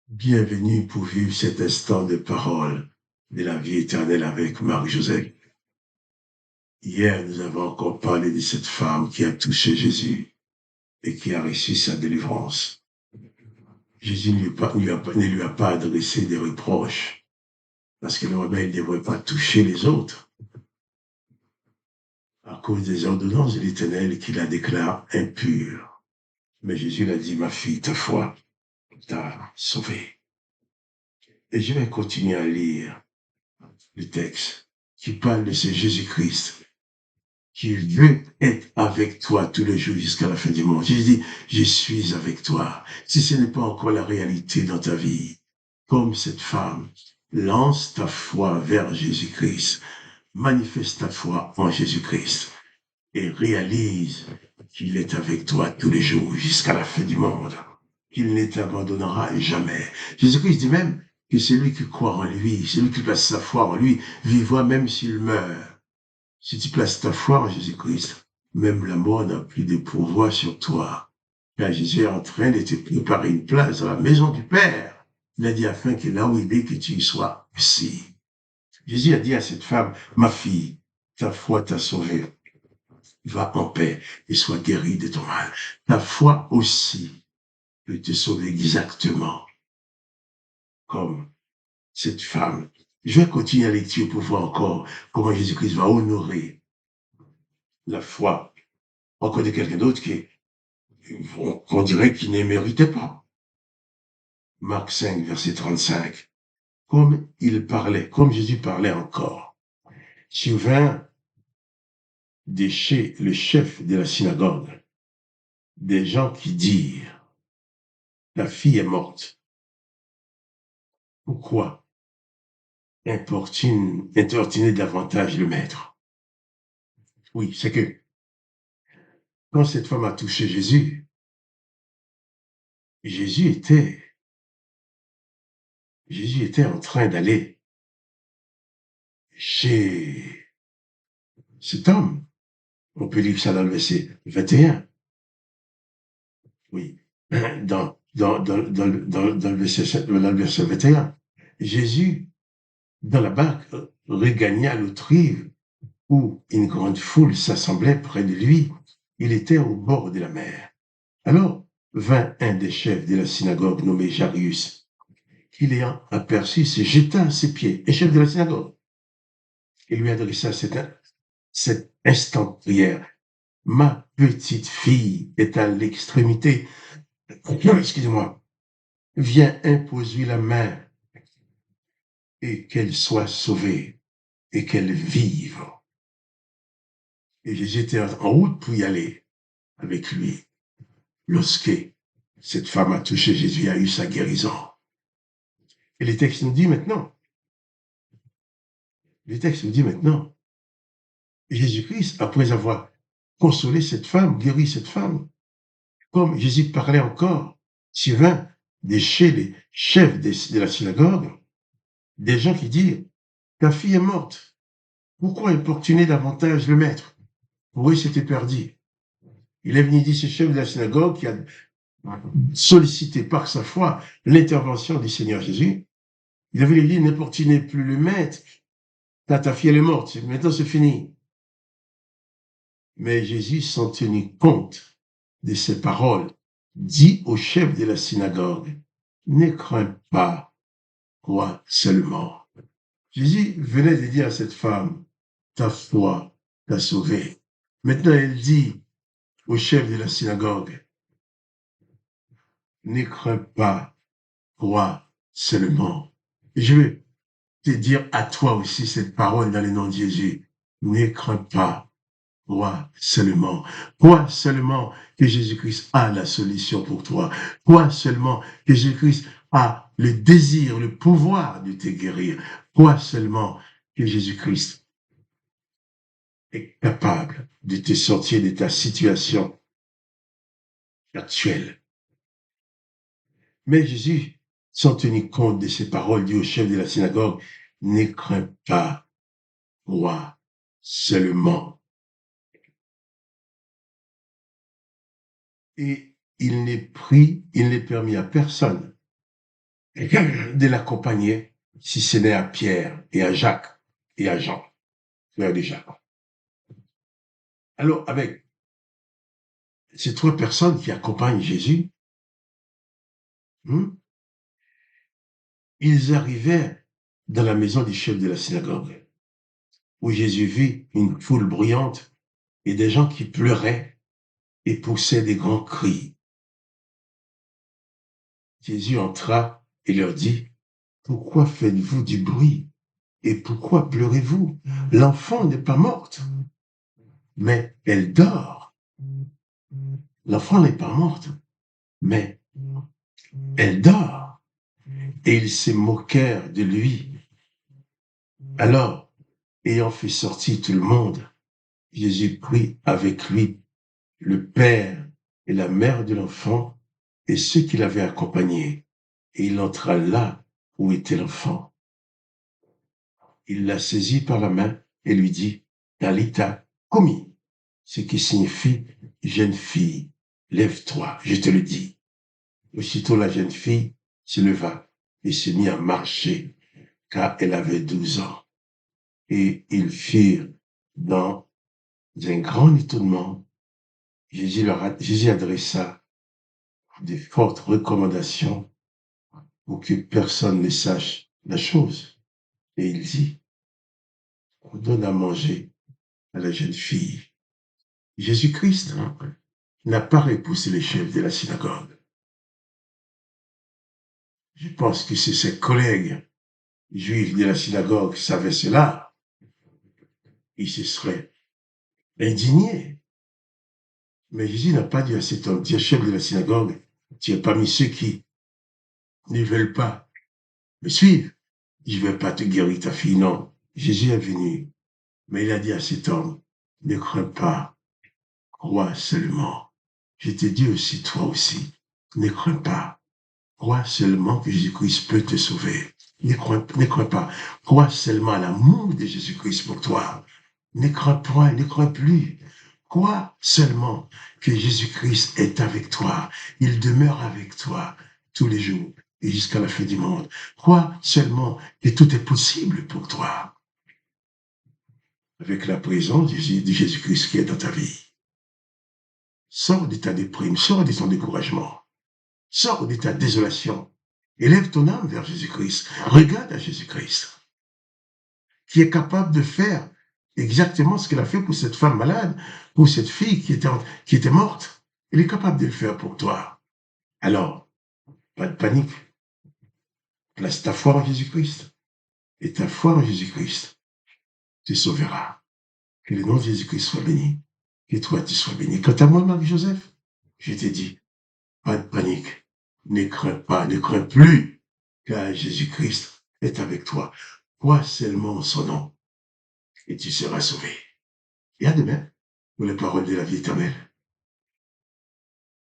Bienvenue pour vivre cet instant de parole de la vie éternelle avec Marie-Joseph. Hier, nous avons encore parlé de cette femme qui a touché Jésus et qui a reçu sa délivrance. Jésus ne lui a pas adressé des reproches parce que normalement, il ne devrait pas toucher les autres à cause des ordonnances de l'Éternel qui la déclarent impure. Mais Jésus l'a dit, ma fille, ta foi t'a sauvée. Et je vais continuer à lire le texte qui parle de ce Jésus-Christ qui veut être avec toi tous les jours jusqu'à la fin du monde. Jésus dit, je suis avec toi. Si ce n'est pas encore la réalité dans ta vie, comme cette femme, lance ta foi vers Jésus-Christ, manifeste ta foi en Jésus-Christ et réalise qu'il est avec toi tous les jours jusqu'à la fin du monde, qu'il ne t'abandonnera jamais. Jésus-Christ dit même que celui qui croit en lui, celui qui place sa foi en lui, vivra même s'il meurt. Si tu places ta foi en Jésus-Christ, même la mort n'a plus de pouvoir sur toi. Car Jésus est en train de te préparer une place dans la maison du Père. Il a dit afin que là où il est, que tu y sois aussi. Jésus a dit à cette femme, ma fille, ta foi t'a sauvée. Va en paix et sois guérie de ton mal. Ta foi aussi peut te sauver exactement comme cette femme. Je vais continuer la lecture pour voir encore comment Jésus-Christ va honorer la foi encore de quelqu'un d'autre qu'on dirait qu'il ne méritait pas. Marc 5, verset 35. Comme Jésus parlait encore, survint de chez le chef de la synagogue des gens qui dirent, la fille est morte. Pourquoi importuner davantage le maître? Oui, c'est que quand cette femme a touché Jésus, Jésus était en train d'aller chez cet homme. On peut lire ça dans le verset 21. Oui, dans le verset 21. Jésus, dans la barque, regagna l'autre rive où une grande foule s'assemblait près de lui. Il était au bord de la mer. Alors vint un des chefs de la synagogue nommé Jairus, qui l'ayant aperçu se jeta à ses pieds, et chef de la synagogue, et lui adressa cette instant prière. Ma petite fille est à l'extrémité. Excusez-moi. Viens imposer la main et qu'elle soit sauvée et qu'elle vive. Et Jésus était en route pour y aller avec lui. Lorsque cette femme a touché Jésus, a eu sa guérison. Et le texte nous dit maintenant, Jésus-Christ, après avoir consolé cette femme, guéri cette femme, comme Jésus parlait encore, survint de chez les chefs de la synagogue, des gens qui dirent, ta fille est morte, pourquoi importuner davantage le maître? Pour eux, c'était perdu. Il est venu dire ce chef de la synagogue qui a sollicité par sa foi l'intervention du Seigneur Jésus. Il avait dit, n'importunez plus le maître, ta fille elle est morte, maintenant c'est fini. Mais Jésus s'en tenait compte de ces paroles, dit au chef de la synagogue, ne crains pas, crois seulement. Jésus venait de dire à cette femme, ta foi t'a sauvée. Maintenant, elle dit au chef de la synagogue, ne crains pas, crois seulement. Et je vais te dire à toi aussi cette parole dans le nom de Jésus. Ne crains pas, crois seulement. Crois seulement que Jésus-Christ a la solution pour toi. Crois seulement que Jésus-Christ a le désir, le pouvoir de te guérir. Crois seulement que Jésus-Christ est capable de te sortir de ta situation actuelle. Mais Jésus, sans tenir compte de ces paroles, dit au chef de la synagogue, ne crains pas, crois seulement. Et il n'est permis à personne de l'accompagner, si ce n'est à Pierre et à Jacques et à Jean, frère de Jacques. Alors, avec ces 3 personnes qui accompagnent Jésus, ils arrivaient dans la maison du chef de la synagogue, où Jésus vit une foule bruyante et des gens qui pleuraient et poussaient des grands cris. Jésus entra et leur dit, « Pourquoi faites-vous du bruit et pourquoi pleurez-vous? L'enfant n'est pas morte, mais elle dort. » L'enfant n'est pas morte, mais elle dort. Et ils se moquèrent de lui. Alors, ayant fait sortir tout le monde, Jésus prit avec lui le père et la mère de l'enfant et ceux qui l'avaient accompagné, et il entra là où était l'enfant. Il la saisit par la main et lui dit, Talita Kumi, ce qui signifie, jeune fille, lève-toi, je te le dis. Aussitôt la jeune fille se leva et se mit à marcher, car elle avait 12 ans. Et ils firent dans un grand étonnement. Jésus adressa de fortes recommandations pour que personne ne sache la chose. Et il dit, on donne à manger à la jeune fille. Jésus-Christ n'a pas repoussé les chefs de la synagogue. Je pense que si ses collègues juifs de la synagogue savaient cela, ils se seraient indignés. Mais Jésus n'a pas dit à cet homme, tiens, chef de la synagogue, tu es parmi ceux qui ne veulent pas me suivre. Je ne vais pas te guérir ta fille, non. Jésus est venu, mais il a dit à cet homme, ne crains pas, crois seulement. Je te dis aussi, toi aussi, ne crains pas. Crois seulement que Jésus-Christ peut te sauver. Ne crains pas. Crois seulement à l'amour de Jésus-Christ pour toi. Ne crains point, ne crains plus. Crois seulement que Jésus-Christ est avec toi. Il demeure avec toi tous les jours et jusqu'à la fin du monde. Crois seulement que tout est possible pour toi. Avec la présence de Jésus-Christ qui est dans ta vie. Sors de ta déprime, sors de ton découragement. Sors de ta désolation. Élève ton âme vers Jésus-Christ. Regarde à Jésus-Christ, qui est capable de faire exactement ce qu'il a fait pour cette femme malade, pour cette fille qui était morte. Il est capable de le faire pour toi. Alors, pas de panique. Place ta foi en Jésus-Christ. Et ta foi en Jésus-Christ te sauvera. Que le nom de Jésus-Christ soit béni. Que toi, tu sois béni. Quant à moi, Marie-Joseph, je t'ai dit, pas de panique. Ne crains pas, ne crains plus, car Jésus-Christ est avec toi. Crois seulement en son nom et tu seras sauvé. Et à demain pour les paroles de la vie éternelle.